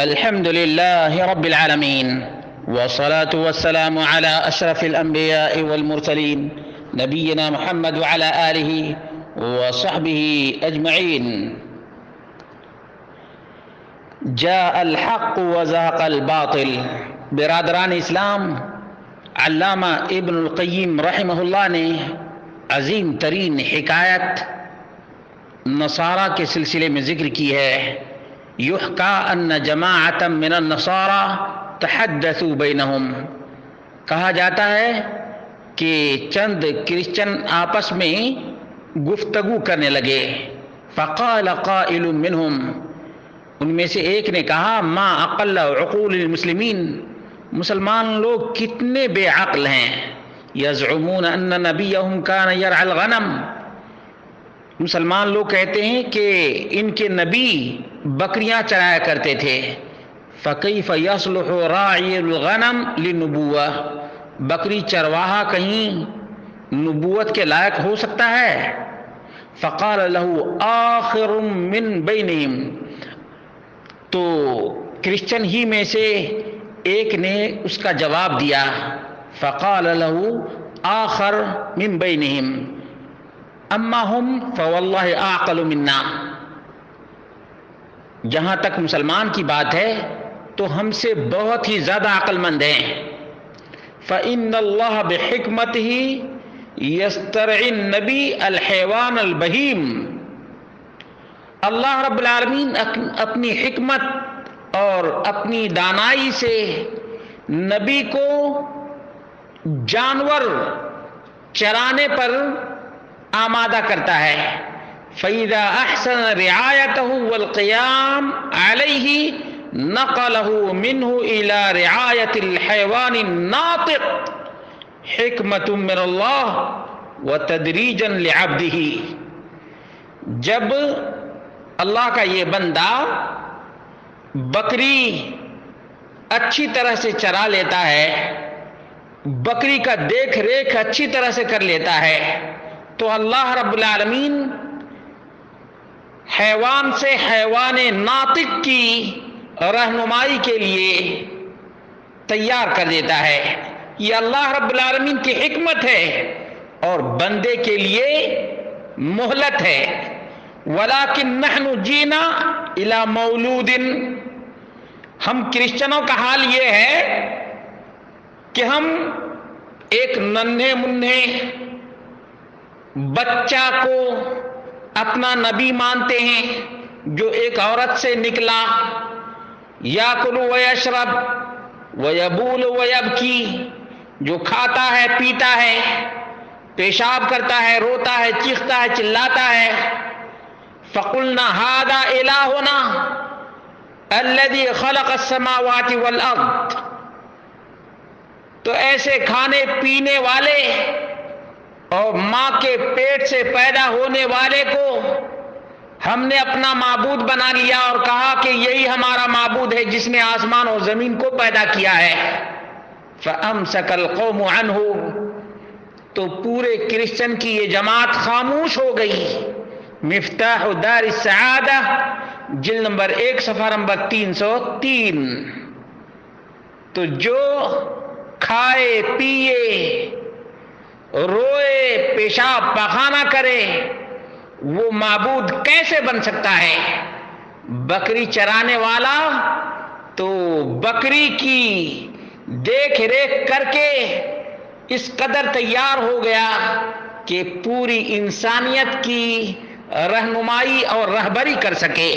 الحمد لله رب العالمين، والصلاة والسلام على أشرف الأنبياء والمرسلين نبينا محمد وعلى آله وصحبه أجمعين. جاء الحق وزهق الباطل. برادران اسلام، علامہ ابن القیم رحمہ اللہ نے عظیم ترین حکایت نصارہ کے سلسلے میں ذکر کی ہے. یحکا ان جماعتا من النصارى تحدثوا بینہم. کہا جاتا ہے کہ چند کرسچن آپس میں گفتگو کرنے لگے. فقال قائل منہم، ان میں سے ایک نے کہا، ما اقل عقول المسلمین، مسلمان لوگ کتنے بے عقل ہیں. یزعمون ان نبیہم کان یرعی الغنم، مسلمان لوگ کہتے ہیں کہ ان کے نبی بکریاں چرایا کرتے تھے. فکیف یصلح راعی الغنم للنبوہ، بکری چرواہا کہیں نبوت کے لائق ہو سکتا ہے؟ فقال له آخر من بینہم، تو کرسچن ہی میں سے ایک نے اس کا جواب دیا. فقال له آخر من بینہم اما ہم فواللہ اعقل منا، جہاں تک مسلمان کی بات ہے تو ہم سے بہت ہی زیادہ عقل مند ہیں. فإن اللہ بحکمتہ یسترعی النبی الحیوان البہیم، اللہ رب العالمین اپنی حکمت اور اپنی دانائی سے نبی کو جانور چرانے پر آمادہ کرتا ہے. فَإِذَا أَحْسَنَ رِعَایَتَهُ وَالْقِيَامَ عَلَيْهِ نَقَلَهُ مِنْهُ إِلَى رِعَایَةِ الْحَيْوَانِ النَّاطِقِ حِکْمَةٌ مِّنَ اللَّهِ وَتَدْرِیجًا لِعَبْدِهِ. جب اللہ کا یہ بندہ بکری اچھی طرح سے چرا لیتا ہے، بکری کا دیکھ ریکھ اچھی طرح سے کر لیتا ہے، تو اللہ رب العالمین حیوان سے حیوان ناطق کی رہنمائی کے لیے تیار کر دیتا ہے. یہ اللہ رب العالمین کی حکمت ہے اور بندے کے لیے مہلت ہے. وَلَكِنْ نَحْنُ جِئْنَا إِلَى مَوْلُودٍ، ہم کرسچنوں کا حال یہ ہے کہ ہم ایک ننھے منھے بچہ کو اپنا نبی مانتے ہیں جو ایک عورت سے نکلا. یاکل ویشرب ویبول ویبکی، جو کھاتا ہے پیتا ہے، پیشاب کرتا ہے، روتا ہے، چیختا ہے، چلاتا ہے. فقلنا ھذا الہنا الذی خلق السماوات والارض، تو ایسے کھانے پینے والے اور ماں کے پیٹ سے پیدا ہونے والے کو ہم نے اپنا معبود بنا لیا اور کہا کہ یہی ہمارا معبود ہے جس نے آسمان اور زمین کو پیدا کیا ہے. فَأَمْسَكَ الْقَوْمُ عَنْهُ، تو پورے کرسچن کی یہ جماعت خاموش ہو گئی. مفتاح دار السعادہ، جلد نمبر 1 صفحہ نمبر 303. تو جو کھائے پیے، روئے، پیشاب پخانہ کرے، وہ معبود کیسے بن سکتا ہے؟ بکری چرانے والا تو بکری کی دیکھ ریکھ کر کے اس قدر تیار ہو گیا کہ پوری انسانیت کی رہنمائی اور رہبری کر سکے.